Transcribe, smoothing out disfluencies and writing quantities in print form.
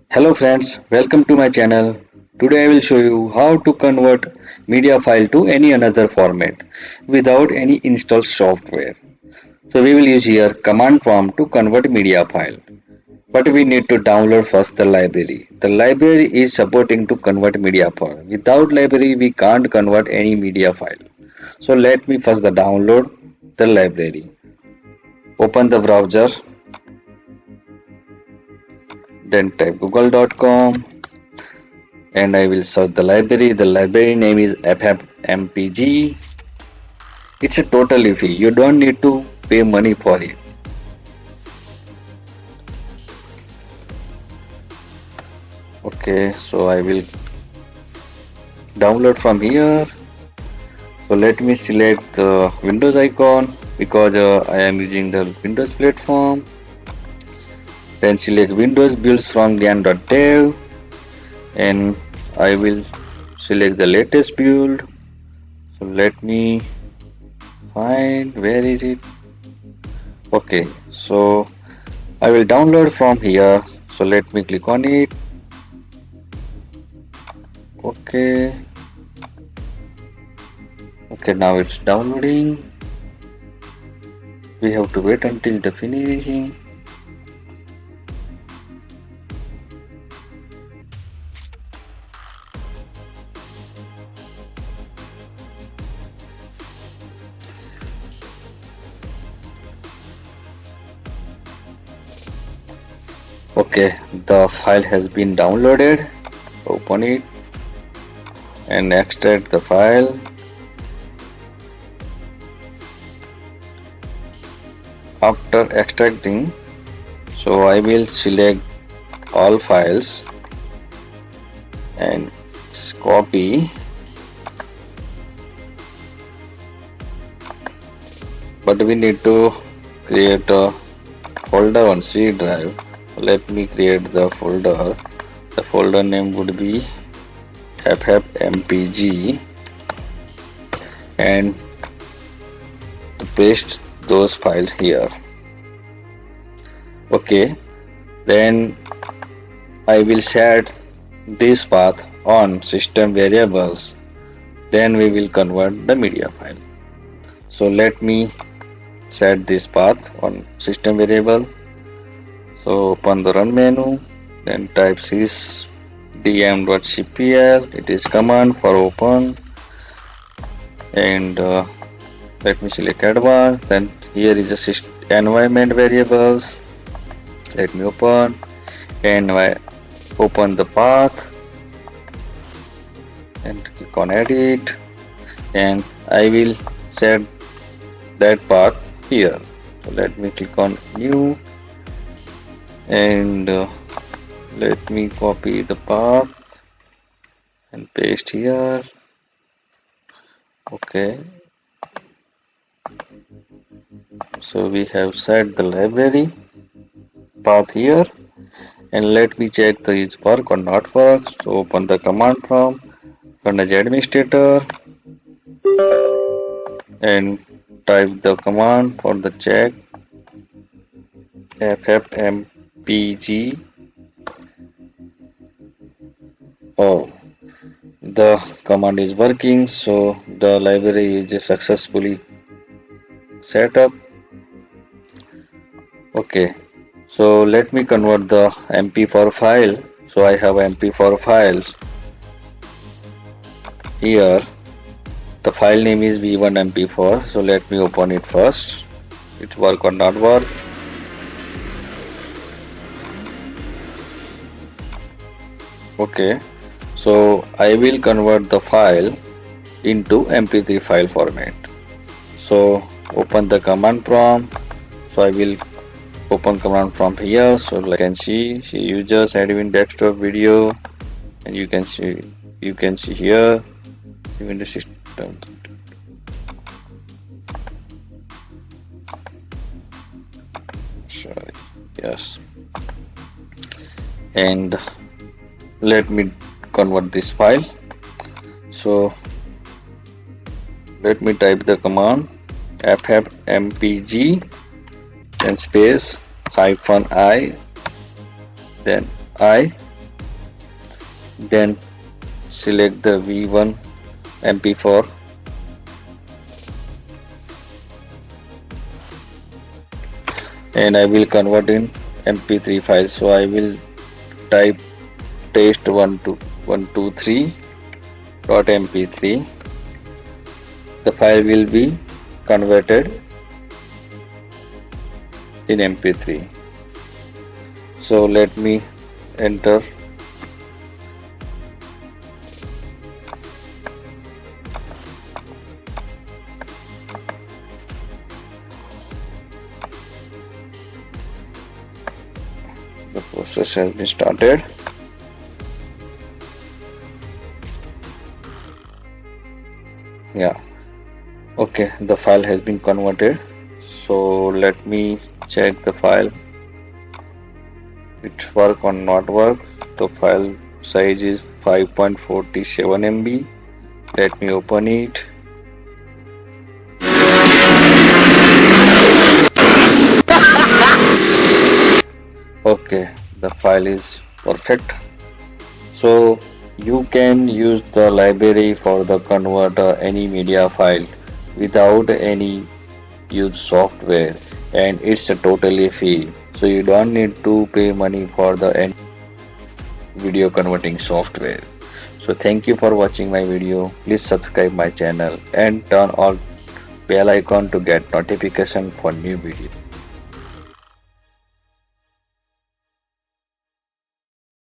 Hello friends, welcome to my channel. Today I will show you how to convert media file to any another format without any installed software. So we will use here command prompt to convert media file. But we need to download first the library. The library is supporting to convert media file. Without library we can't convert any media file. So let me first download the library. Open the browser, then type google.com and I will search the library. The library name is ffmpg. It's a totally free. You don't need to pay money for it. Okay, so I will download from here. So let me select the Windows icon because I am using the Windows platform. Then select Windows builds from Nginx.dev and I will select the latest build. So let me find, where is it? Okay, so I will download from here. So let me click on it. Okay, now it's downloading. We have to wait until the finishing. Okay, the file has been downloaded. Open it and extract the file. After extracting, so I will select all files and copy, but we need to create a folder on C drive. Let me create the folder. The folder name would be ffmpg and to paste those files here. Okay, then I will set this path on system variables, then we will convert the media file. So let me set this path on system variable. So open the run menu, then type sysdm.cpl. It is command for open, and let me select advanced. Then here is the environment variables. Let me open and open the path and click on edit, and I will set that path here. So let me click on new and let me copy the path and paste here. Okay, so we have set the library path here, and let me check the is work or not work. So open the command prompt, run as administrator and type the command for the check ffmpg. Oh, the command is working, so the library is successfully set up. Okay, so let me convert the mp4 file. So I have mp4 files here. The file name is v1mp4. So let me open it first. It work or not work. Okay, so I will convert the file into mp3 file format. So open the command prompt. So I will open command prompt here. So like you can see users admin desktop video, and you can see here Windows system. Sorry, yes, and let me convert this file. So let me type the command ffmpg then space -i, then I, Then select the V1 MP4 and I will convert in MP3 file. So I will type test123.mp3. The file will be converted in MP3. So let me enter the process has been started. Yeah, okay, the file has been converted. So let me check the file, it work or not work. The file size is 5.47 MB. Let me open it. Okay, the file is perfect. So you can use the library for the convert any media file without any use software, and it's totally free. So you don't need to pay money for the any video converting software. So thank you for watching my video. Please subscribe my channel and turn on bell icon to get notification for new videos.